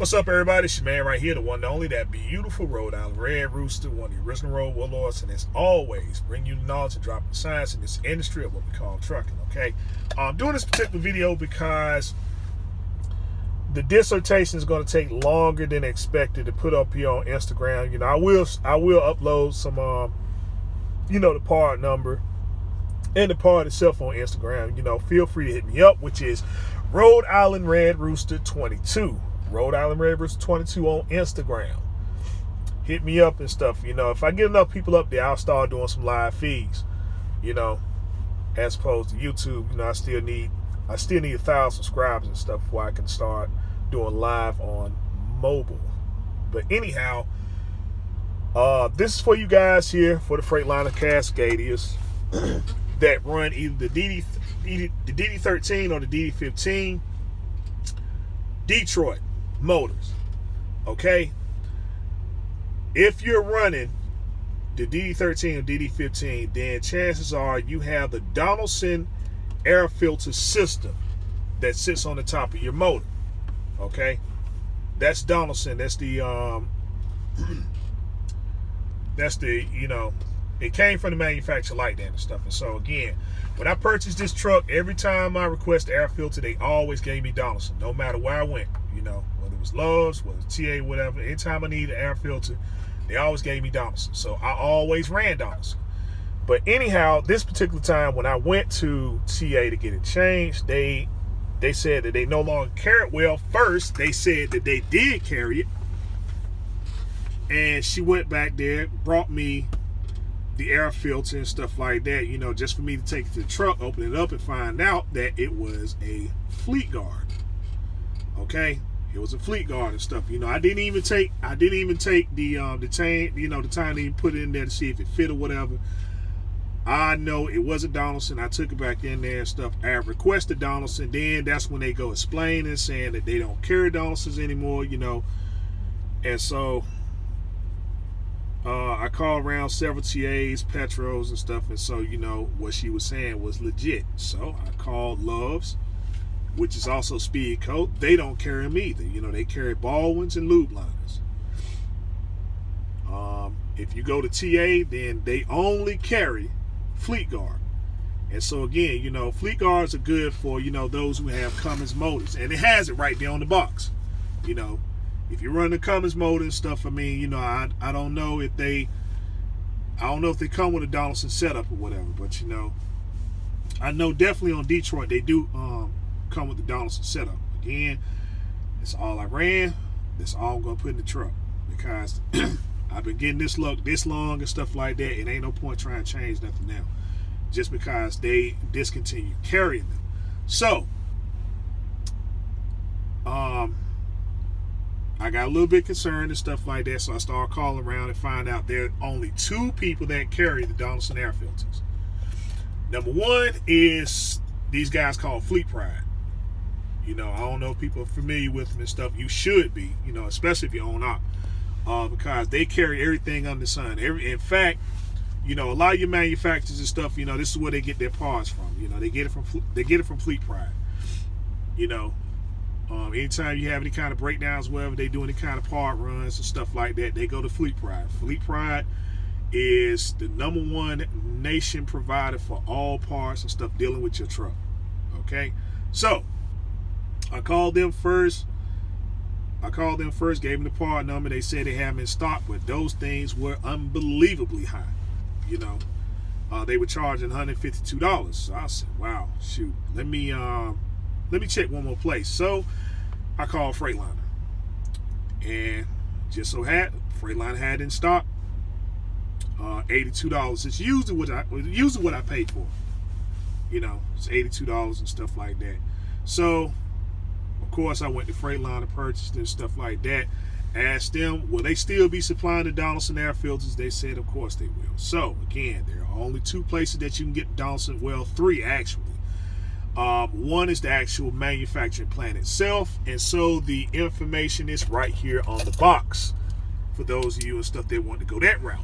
What's up, everybody? It's your man right here, the one and only, that beautiful Rhode Island Red Rooster, one of the original road warlords, and as always, bring you the knowledge and dropping science in this industry of what we call trucking, okay? I'm doing this particular video because the dissertation is going to take longer than expected to put up here on Instagram. You know, I will upload some, the part number and the part itself on Instagram. You know, feel free to hit me up, which is Rhode Island Red Rooster 22. Rhode Island Red Rooster 22 on Instagram. Hit me up and stuff. You know, if I get enough people up there, I'll start doing some live feeds. You know, as opposed to YouTube. You know, I still need 1,000 subscribers and stuff before I can start doing live on mobile. But anyhow, this is for you guys here, for the Freightliner Cascadias that run either the DD13 or the DD15. Detroit Motors. Okay, if you're running the DD13 or DD15, then chances are you have the Donaldson air filter system that sits on the top of your motor. Okay, that's Donaldson. That's the it came from the manufacturer like that and stuff. And so again, when I purchased this truck, every time I request the air filter, they always gave me Donaldson, no matter where I went. You know, whether it was Love's, whether it was TA, whatever. Anytime I needed an air filter, they always gave me Donaldson. So I always ran Donaldson. But anyhow, this particular time when I went to TA to get it changed, they said that they no longer carry it. Well, first they said that they did carry it, and she went back there, brought me the air filter and stuff like that, you know, just for me to take it to the truck, open it up, and find out that it was a fleet guard. Okay, it was a fleet guard and stuff. You know, I didn't even take the chain, you know, the time to even put it in there to see if it fit or whatever. I know it wasn't Donaldson. I took it back in there and stuff. I requested Donaldson. Then that's when they go explaining, saying that they don't carry Donaldsons anymore, you know. And so I called around several TAs, Petros and stuff, and so, you know, what she was saying was legit. So I called Love's, which is also Speed Coat. They don't carry them either. You know, they carry Baldwins and Lube Liners. If you go to TA, then they only carry Fleet Guard. And so again, you know, Fleet Guards are good for, you know, those who have Cummins motors, and it has it right there on the box. You know, if you run the Cummins motor and stuff, I mean, you know, I don't know if they come with a Donaldson setup or whatever, but you know, I know definitely on Detroit they do come with the Donaldson setup. Again, that's all I ran. That's all I'm gonna put in the truck, because I've been getting this luck this long and stuff like that, and ain't no point trying to change nothing now, just because they discontinued carrying them. So I got a little bit concerned and stuff like that, so I started calling around and find out there are only 2 people that carry the Donaldson air filters. Number one is these guys called Fleet Pride. You know, I don't know if people are familiar with them and stuff. You should be, you know, especially if you own op, because they carry everything under the sun. In fact, you know, a lot of your manufacturers and stuff, you know, this is where they get their parts from. You know, they get it from Fleet Pride. You know, anytime you have any kind of breakdowns, wherever they do any kind of part runs and stuff like that, they go to Fleet Pride. Fleet Pride is the _1 nation provider for all parts and stuff dealing with your truck. Okay, so I called them first, gave them the part number. They said they have them in stock, but those things were unbelievably high. You know, they were charging $152. So I said, wow, shoot, let me check one more place. So I called Freightliner, and just so Freightliner had in stock $82. It's usually what I paid for. You know, it's $82 and stuff like that. So of course I went to Freightliner, purchased and stuff like that. Asked them, will they still be supplying the Donaldson air filters? They said, of course they will. So again, there are only 2 places that you can get Donaldson. Well, 3 actually. One is the actual manufacturing plant itself, and so the information is right here on the box for those of you and stuff that want to go that route.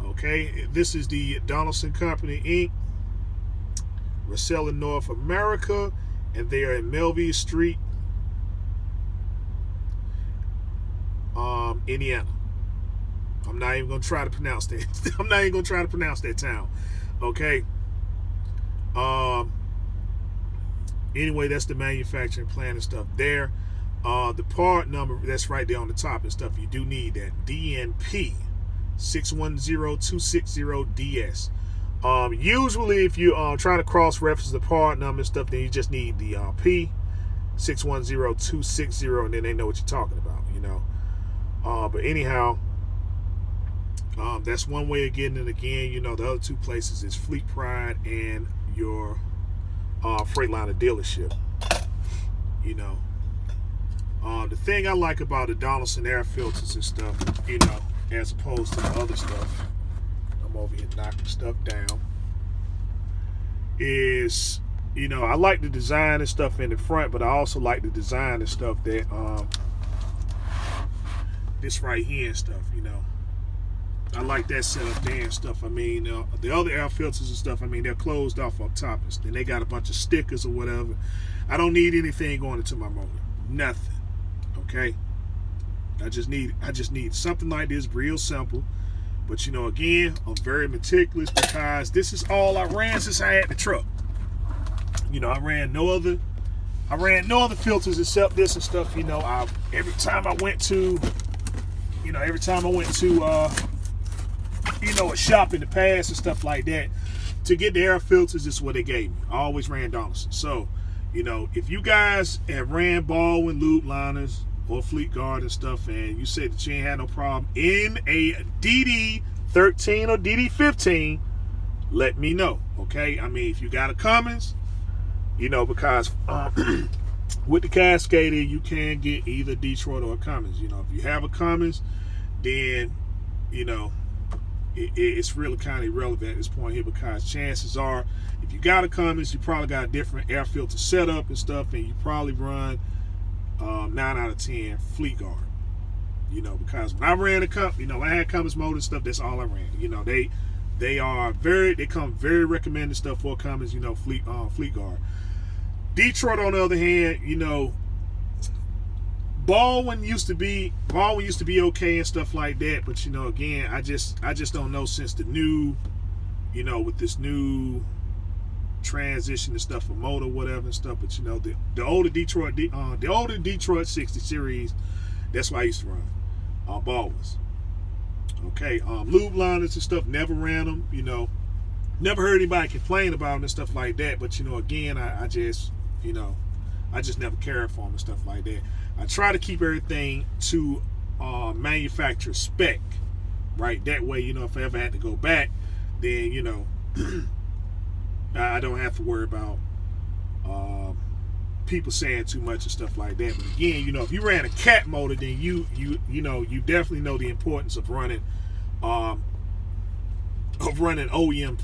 Okay, this is the Donaldson Company Inc. We're selling North America, and they are in Melville Street, Indiana. I'm not even gonna try to pronounce that. I'm not even gonna try to pronounce that town. Okay. Anyway, that's the manufacturing plan and stuff there. The part number that's right there on the top and stuff, you do need that DNP 610260DS. Usually if you trying to cross-reference the part number and stuff, then you just need the P 610260, and then they know what you're talking about, you know. But anyhow, that's one way of getting it. Again, you know, the other two places is Fleet Pride and your Freightliner dealership. You know, the thing I like about the Donaldson air filters and stuff, you know, as opposed to the other stuff, I'm over here knocking stuff down, is, you know, I like the design and stuff in the front, but I also like the design and stuff that this right here and stuff, you know. I like that setup there and stuff. I mean, the other air filters and stuff, I mean, they're closed off up top, and they got a bunch of stickers or whatever. I don't need anything going into my motor. Nothing. Okay? I just need something like this, real simple. But, you know, again, I'm very meticulous because this is all I ran since I had the truck. You know, I ran no other filters except this and stuff. You know, every time I went to you know, a shop in the past and stuff like that, to get the air filters, this is what they gave me. I always ran Donaldson. So, you know, if you guys have ran Baldwin lube liners or Fleet Guard and stuff, and you said that you ain't had no problem in a DD13 or DD15, let me know, okay? I mean, if you got a Cummins, you know, because with the Cascadia, you can get either Detroit or a Cummins. You know, if you have a Cummins, then, you know, it's really kind of irrelevant at this point here, because chances are, if you got a Cummins, you probably got a different air filter setup and stuff, and you probably run 9 out of 10 Fleet Guard. You know, because when I ran a Cummins, you know, I had Cummins motor and stuff, that's all I ran. You know, they come very recommended stuff for Cummins, you know, Fleet Guard. Detroit, on the other hand, you know, Baldwin used to be okay and stuff like that, but, you know, again, I just don't know, since the new, you know, with this new transition and stuff for motor, whatever and stuff. But, you know, the older Detroit 60 series, that's what I used to run, Baldwins. Okay, lube liners and stuff, never ran them. You know, never heard anybody complain about them and stuff like that. But, you know, again, I just never cared for them and stuff like that. I try to keep everything to manufacturer spec, right? That way, you know, if I ever had to go back, then, you know, I don't have to worry about people saying too much and stuff like that. But again, you know, if you ran a cat motor, then you know, you definitely know the importance of running OEM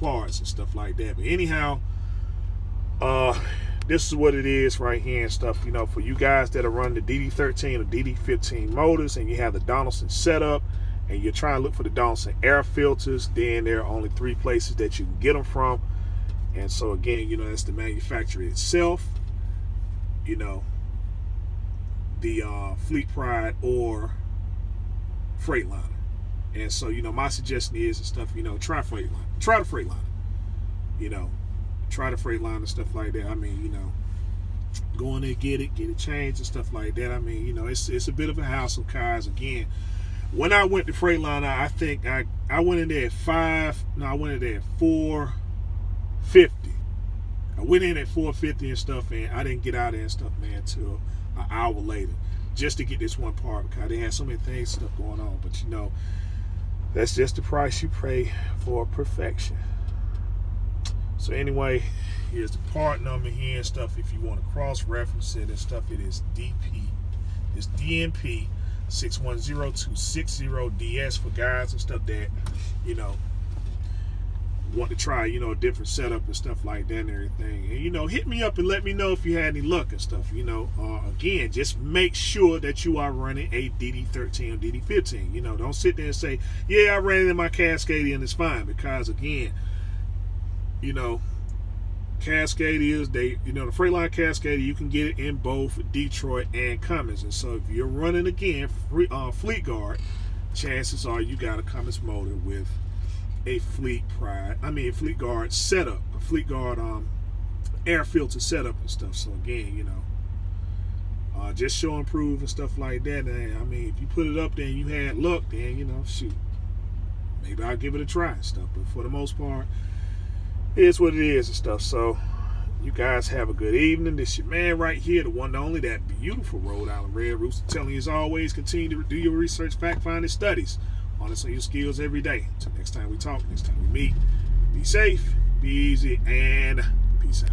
parts and stuff like that. But anyhow, this is what it is right here and stuff. You know, for you guys that are running the DD13 or DD15 motors, and you have the Donaldson setup, and you're trying to look for the Donaldson air filters, then there are only 3 places that you can get them from. And so again, you know, that's the manufacturer itself, you know, the Fleet Pride or Freightliner. And so, you know, my suggestion is and stuff, you know, try Freightliner. Try the Freightliner. You know, try the Freightliner and stuff like that. I mean, you know, go in there, get it changed and stuff like that. I mean, you know, it's a bit of a hassle, cars. Again, when I went to Freightliner, I think I went in there at 450. I went in at 450 and stuff, and I didn't get out there and stuff, man, until an hour later, just to get this one part, because they had so many things stuff going on. But, you know, that's just the price you pay for perfection. So anyway, here's the part number here and stuff. If you want to cross-reference it and stuff, it is DNP 610260DS for guys and stuff that, you know, want to try, you know, a different setup and stuff like that and everything. And, you know, hit me up and let me know if you had any luck and stuff. You know, again, just make sure that you are running a DD13 or DD15. You know, don't sit there and say, yeah, I ran it in my Cascadia and it's fine, because again, you know, Cascadias, the Freightliner Cascadia, you can get it in both Detroit and Cummins. And so if you're running again Fleet Guard, chances are you got a Cummins motor with a Fleet Guard setup, a Fleet Guard air filter setup and stuff. So again, just show and prove and stuff like that. And I mean, if you put it up there and you had luck, then shoot, maybe I'll give it a try and stuff. But for the most part, it's what it is and stuff. So you guys have a good evening. This your man right here, the one and only, that beautiful Rhode Island Red Rooster, telling you as always, continue to do your research, fact finding studies, harnessing your skills every day. Until next time we talk, next time we meet, be safe, be easy, and peace out.